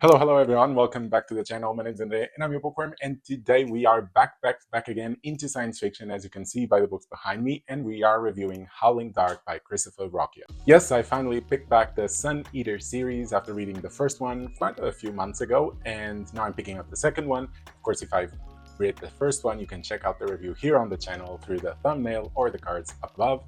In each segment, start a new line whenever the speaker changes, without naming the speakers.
Hello everyone. Welcome back to the channel. My name is Andre and I'm your bookworm. And today we are back again into science fiction, as you can see by the books behind me. And we are reviewing Howling Dark by Christopher Ruocchio. Yes, I finally picked back the Sun Eater series after reading the first one quite a few months ago. And now I'm picking up the second one. Of course, if I've read the first one, you can check out the review here on the channel through the thumbnail or the cards up above.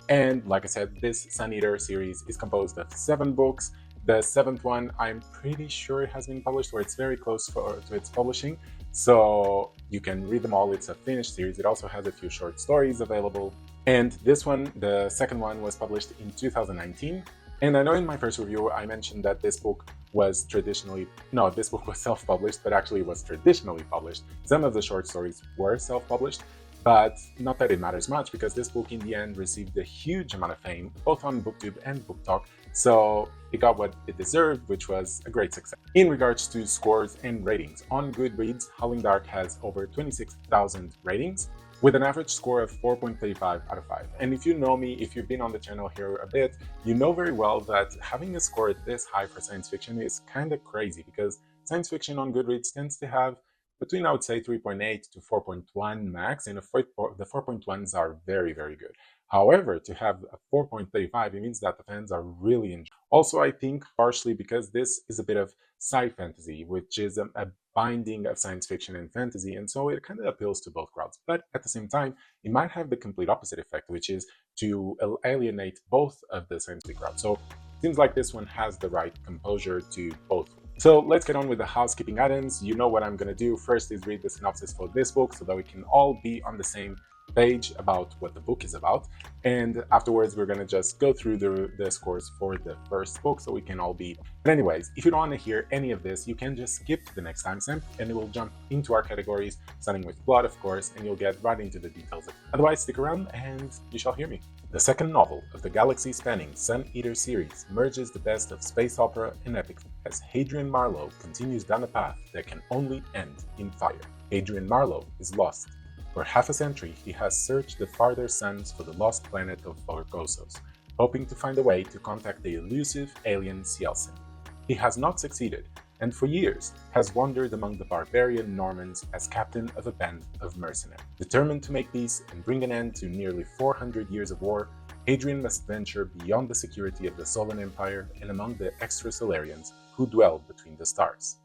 And like I said, this Sun Eater series is composed of 7 books. The 7th one, I'm pretty sure it has been published, or it's very close to its publishing. So you can read them all. It's a finished series. It also has a few short stories available. And this one, the second one, was published in 2019. And I know in my first review, I mentioned that this book was this book was self-published, but actually it was traditionally published. Some of the short stories were self-published, but not that it matters much because this book in the end received a huge amount of fame, both on BookTube and BookTok. So it got what it deserved, which was a great success. In regards to scores and ratings, on Goodreads, Howling Dark has over 26,000 ratings with an average score of 4.35 out of 5. And if you know me, if you've been on the channel here a bit, you know very well that having a score this high for science fiction is kind of crazy because science fiction on Goodreads tends to have between, I would say, 3.8 to 4.1 max, and the 4.1s are very, very good. However, to have a 4.35, it means that the fans are really enjoying. Also, I think partially because this is a bit of sci-fantasy, which is a binding of science fiction and fantasy, and so it kind of appeals to both crowds. But at the same time, it might have the complete opposite effect, which is to alienate both of the science fiction crowd. So it seems like this one has the right composure to both. So let's get on with the housekeeping items. You know what I'm going to do. First is read the synopsis for this book so that we can all be on the same page about what the book is about. And afterwards, we're going to just go through the scores for the first book so we can all be. But anyways, if you don't want to hear any of this, you can just skip to the next timestamp and it will jump into our categories, starting with plot, of course, and you'll get right into the details. Otherwise, stick around and you shall hear me. The second novel of the galaxy-spanning Sun Eater series merges the best of space opera and epic as Hadrian Marlowe continues down a path that can only end in fire. Hadrian Marlowe is lost. For half a century, he has searched the farther suns for the lost planet of Vorgosos, hoping to find a way to contact the elusive alien Cielsen. He has not succeeded, and for years has wandered among the barbarian Normans as captain of a band of mercenaries. Determined to make peace and bring an end to nearly 400 years of war, Hadrian must venture beyond the security of the Solan Empire and among the extrasolarians who dwell between the stars.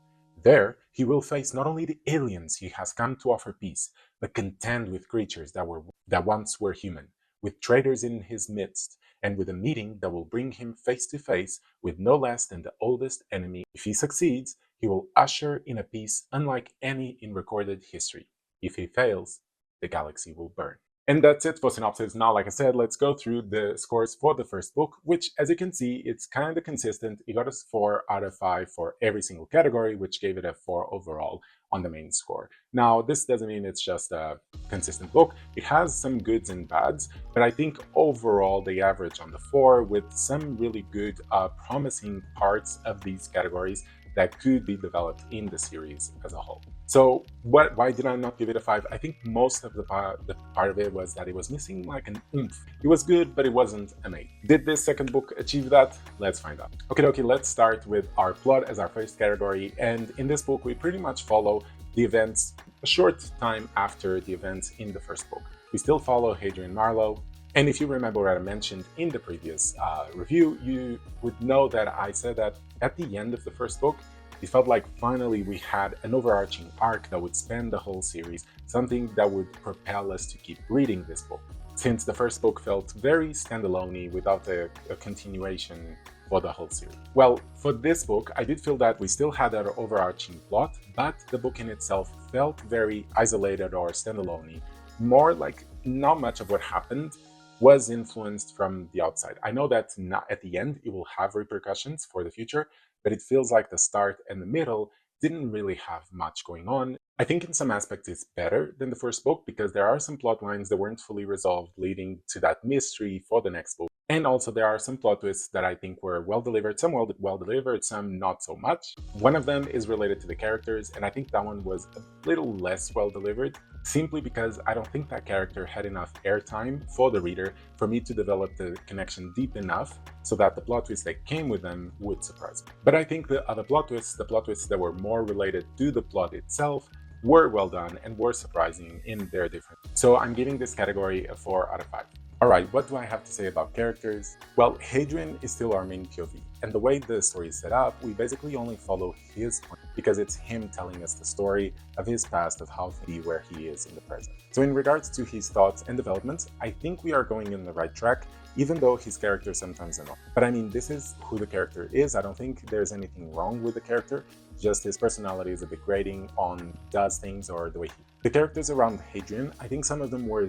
There, he will face not only the aliens he has come to offer peace, but contend with creatures that once were human, with traitors in his midst, and with a meeting that will bring him face to face with no less than the oldest enemy. If he succeeds, he will usher in a peace unlike any in recorded history. If he fails, the galaxy will burn. And that's it for Synopsis. Now, like I said, let's go through the scores for the first book, which, as you can see, it's kind of consistent. It got a 4 out of 5 for every single category, which gave it a 4 overall on the main score. Now, this doesn't mean it's just a consistent book. It has some goods and bads, but I think overall they average on the 4 with some really good, promising parts of these categories that could be developed in the series as a whole. So why did I not give it a 5? I think most of the part of it was that it was missing like an oomph. It was good, but it wasn't amazing. Did this second book achieve that? Let's find out. Okay, let's start with our plot as our first category. And in this book, we pretty much follow the events a short time after the events in the first book. We still follow Hadrian Marlowe. And if you remember what I mentioned in the previous review, you would know that I said that at the end of the first book, it felt like finally we had an overarching arc that would span the whole series, something that would propel us to keep reading this book. Since the first book felt very standalone without a continuation for the whole series. Well, for this book, I did feel that we still had that overarching plot, but the book in itself felt very isolated or standalone, more like not much of what happened was influenced from the outside. I know that not at the end it will have repercussions for the future, but it feels like the start and the middle didn't really have much going on. I think in some aspects it's better than the first book because there are some plot lines that weren't fully resolved, leading to that mystery for the next book. And also there are some plot twists that I think were well delivered, some well delivered, some not so much. One of them is related to the characters, and I think that one was a little less well delivered. simply because I don't think that character had enough airtime for the reader for me to develop the connection deep enough so that the plot twists that came with them would surprise me. But I think the other plot twists, the plot twists that were more related to the plot itself, were well done and were surprising in their difference. So I'm giving this category a 4 out of 5. Alright, what do I have to say about characters? Well, Hadrian is still our main POV, and the way the story is set up, we basically only follow his point because it's him telling us the story of his past, of how he where he is in the present. So in regards to his thoughts and developments, I think we are going in the right track, even though his character sometimes annoys. But I mean, this is who the character is. I don't think there's anything wrong with the character, just his personality is a bit grating on does things or the way he. The characters around Hadrian, I think some of them were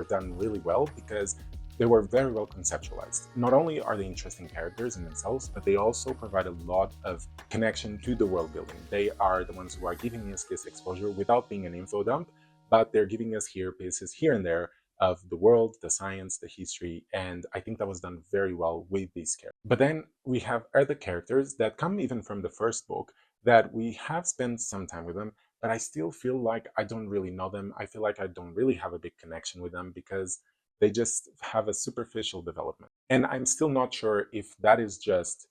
done really well because they were very well conceptualized. Not only are they interesting characters in themselves, but they also provide a lot of connection to the world building. They are the ones who are giving us this exposure without being an info dump, but they're giving us here pieces here and there of the world, the science, the history, and I think that was done very well with these characters. But then we have other characters that come even from the first book that we have spent some time with them, but I still feel like I don't really know them. I feel like I don't really have a big connection with them because they just have a superficial development. And I'm still not sure if that is just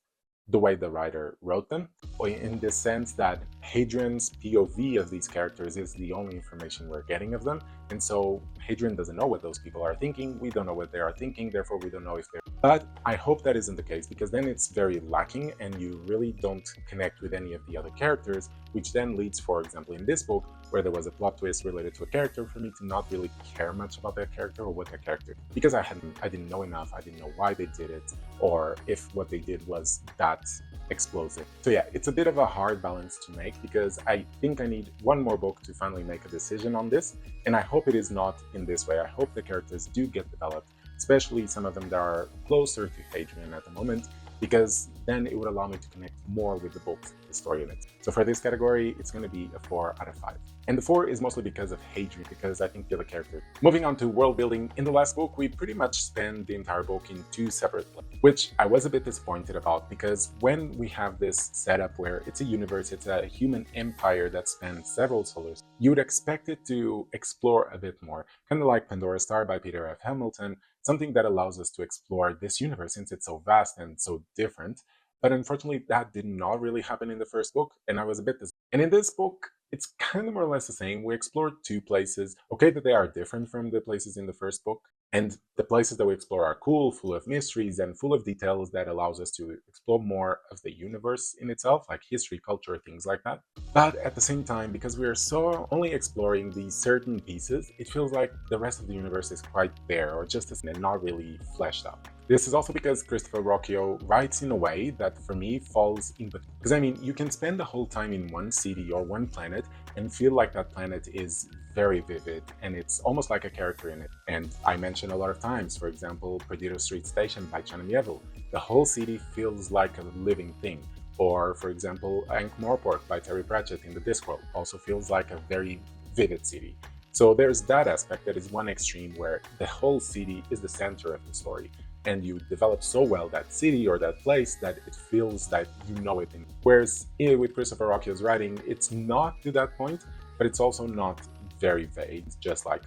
the way the writer wrote them, or in the sense that Hadrian's POV of these characters is the only information we're getting of them. And so Hadrian doesn't know what those people are thinking. We don't know what they are thinking. Therefore, we don't know if they're. But I hope that isn't the case, because then it's very lacking and you really don't connect with any of the other characters, which then leads, for example, in this book, where there was a plot twist related to a character, for me to not really care much about that character or what that character, because I didn't know enough, I didn't know why they did it, or if what they did was that explosive. So yeah, it's a bit of a hard balance to make, because I think I need one more book to finally make a decision on this, and I hope it is not in this way. I hope the characters do get developed, especially some of them that are closer to Hadrian at the moment, because then it would allow me to connect more with the book, the story in it. So for this category, it's going to be a 4 out of 5. And the 4 is mostly because of Hadrian, because I think the other character. Moving on to world building, in the last book, we pretty much spend the entire book in 2 separate places, which I was a bit disappointed about, because when we have this setup where it's a universe, it's a human empire that spans several solar systems, you would expect it to explore a bit more, kind of like Pandora's Star by Peter F. Hamilton, something that allows us to explore this universe since it's so vast and so different. But unfortunately, that did not really happen in the first book, and I was a bit disappointed. And in this book, it's kind of more or less the same. We explored 2 places. Okay, that they are different from the places in the first book, and the places that we explore are cool, full of mysteries and full of details that allows us to explore more of the universe in itself, like history, culture, things like that. But at the same time, because we are so only exploring these certain pieces, it feels like the rest of the universe is quite bare, or just as and not really fleshed out. This is also because Christopher Ruocchio writes in a way that for me falls in between. Because I mean, you can spend the whole time in one city or one planet and feel like that planet is very vivid and it's almost like a character in it. And I mentioned a lot of times, for example, Perdido Street Station by Chenemyeville. The whole city feels like a living thing. Or, for example, Ankh-Morpork by Terry Pratchett in the Discworld also feels like a very vivid city. So there's that aspect that is one extreme where the whole city is the center of the story, and you develop so well that city or that place that it feels that you know it. Whereas with Christopher Ruocchio's writing, it's not to that point, but it's also not very vague, just like,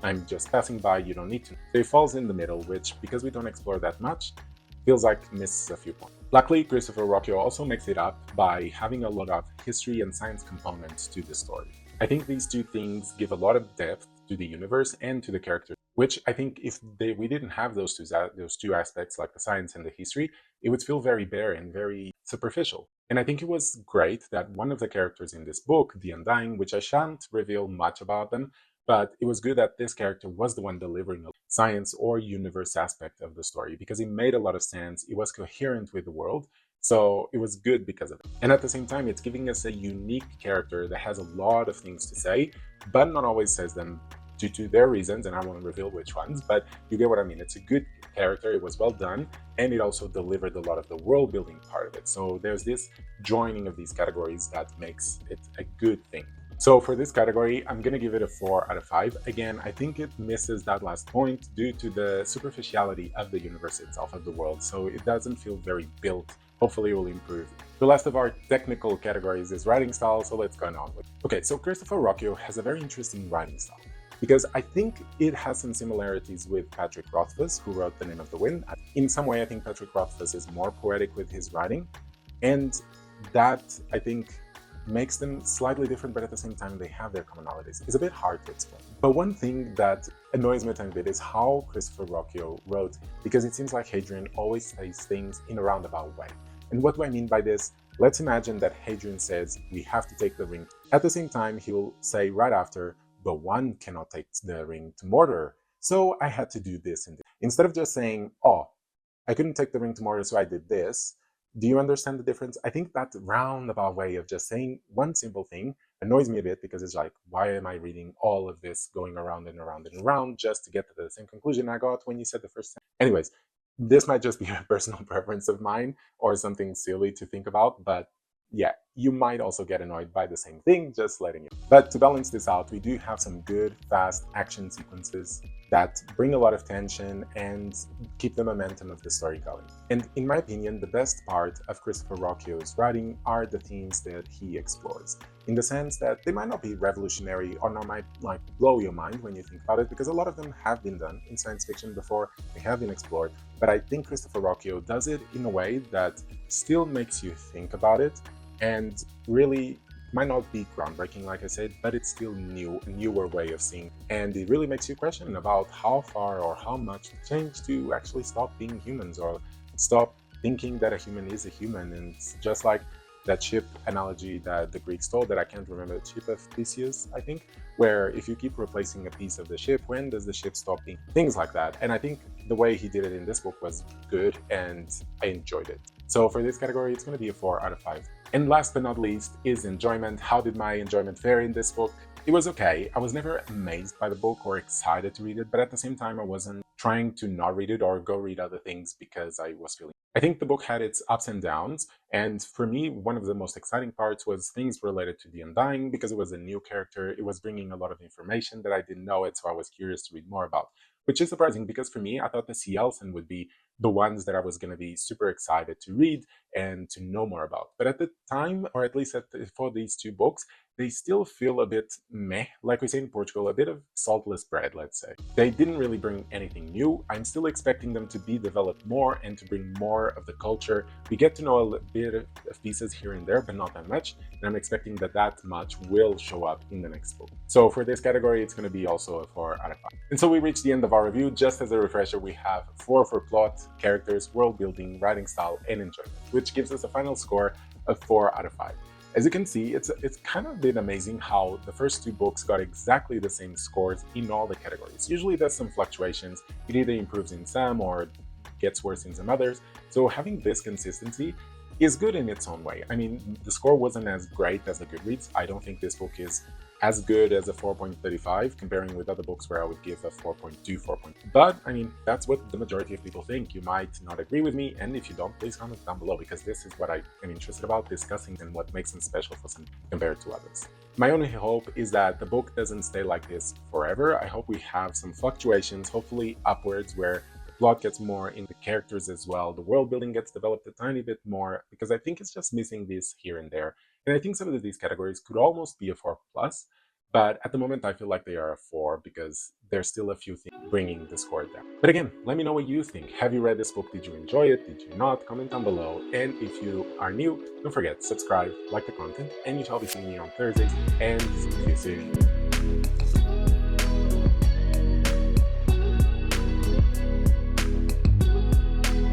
I'm just passing by, you don't need to. So it falls in the middle, which, because we don't explore that much, feels like misses a few points. Luckily, Christopher Ruocchio also makes it up by having a lot of history and science components to the story. I think these 2 things give a lot of depth to the universe and to the characters, which I think if we didn't have those two aspects, like the science and the history, it would feel very bare and very superficial. And I think it was great that one of the characters in this book, the Undying, which I shan't reveal much about them, but it was good that this character was the one delivering a science or universe aspect of the story, because it made a lot of sense, it was coherent with the world, so it was good because of it. And at the same time, it's giving us a unique character that has a lot of things to say, but not always says them due to their reasons, and I won't reveal which ones, but you get what I mean. It's a good character, it was well done, and it also delivered a lot of the world building part of it. So there's this joining of these categories that makes it a good thing. So for this category, I'm going to give it a 4 out of 5. Again, I think it misses that last point due to the superficiality of the universe itself, of the world, so it doesn't feel very built. Hopefully it will improve. The last of our technical categories is writing style, so let's go on with it. Okay, so Christopher Ruocchio has a very interesting writing style. because I think it has some similarities with Patrick Rothfuss, who wrote The Name of the Wind. In some way, I think Patrick Rothfuss is more poetic with his writing, and that, I think, makes them slightly different, but at the same time they have their commonalities. It's a bit hard to explain. But one thing that annoys me a tiny bit is how Christopher Ruocchio wrote, because it seems like Hadrian always says things in a roundabout way. And what do I mean by this? Let's imagine that Hadrian says, we have to take the ring. At the same time, he'll say right after, but one cannot take the ring to Mordor. So I had to do this and this. Instead of just saying, oh, I couldn't take the ring to Mordor, so I did this. Do you understand the difference? I think that roundabout way of just saying one simple thing annoys me a bit, because it's like, why am I reading all of this going around and around and around just to get to the same conclusion I got when you said the first thing? Anyways, this might just be a personal preference of mine or something silly to think about, but yeah, you might also get annoyed by the same thing, just letting you. But to balance this out, we do have some good, fast action sequences that bring a lot of tension and keep the momentum of the story going. And in my opinion, the best part of Christopher Ruocchio's writing are the themes that he explores, in the sense that they might not be revolutionary or not might like blow your mind when you think about it, because a lot of them have been done in science fiction before, they have been explored, but I think Christopher Ruocchio does it in a way that still makes you think about it, and really might not be groundbreaking, like I said, but it's still new, a newer way of seeing. And it really makes you question about how far or how much it changed to actually stop being humans, or stop thinking that a human is a human. And just like that ship analogy that the Greeks told, that I can't remember, the ship of Theseus, I think, where if you keep replacing a piece of the ship, when does the ship stop being? Things like that. And I think the way he did it in this book was good, and I enjoyed it. So for this category, it's going to be a 4 out of 5. And last but not least is enjoyment. How did my enjoyment fare in this book? It was okay. I was never amazed by the book or excited to read it, but at the same time, I wasn't trying to not read it or go read other things because I was feeling. I think the book had its ups and downs, and for me, one of the most exciting parts was things related to the Undying, because it was a new character. It was bringing a lot of information that I didn't know it, so I was curious to read more about. Which is surprising, because for me, I thought the Sea Elfen would be the ones that I was going to be super excited to read and to know more about. But at the time, or at least for these two books, they still feel a bit meh, like we say in Portugal, a bit of saltless bread, let's say. They didn't really bring anything new. I'm still expecting them to be developed more and to bring more of the culture. We get to know a bit of pieces here and there, but not that much. And I'm expecting that much will show up in the next book. So for this category, it's going to be also a 4 out of 5. And so we reached the end of our review. Just as a refresher, we have 4 for plot, characters, world building, writing style, and enjoyment, which gives us a final score of 4 out of 5. As you can see, it's kind of been amazing how the first 2 books got exactly the same scores in all the categories. Usually there's some fluctuations. It either improves in some or gets worse in some others. So having this consistency is good in its own way. I mean, the score wasn't as great as the Goodreads. I don't think this book is as good as a 4.35, comparing with other books where I would give a 4.2, 4. But I mean, that's what the majority of people think. You might not agree with me, and if you don't, please comment down below, because this is what I am interested about discussing and what makes them special for some compared to others. My only hope is that the book doesn't stay like this forever. I hope we have some fluctuations, hopefully upwards, where the plot gets more in the characters as well. The world building gets developed a tiny bit more, because I think it's just missing this here and there. And I think some of these categories could almost be a 4+, but at the moment I feel like they are a 4, because there's still a few things bringing the score down. But again, let me know what you think. Have you read this book? Did you enjoy it? Did you not? Comment down below. And if you are new, don't forget, subscribe, like the content, and you shall be seeing me on Thursdays, and see you soon.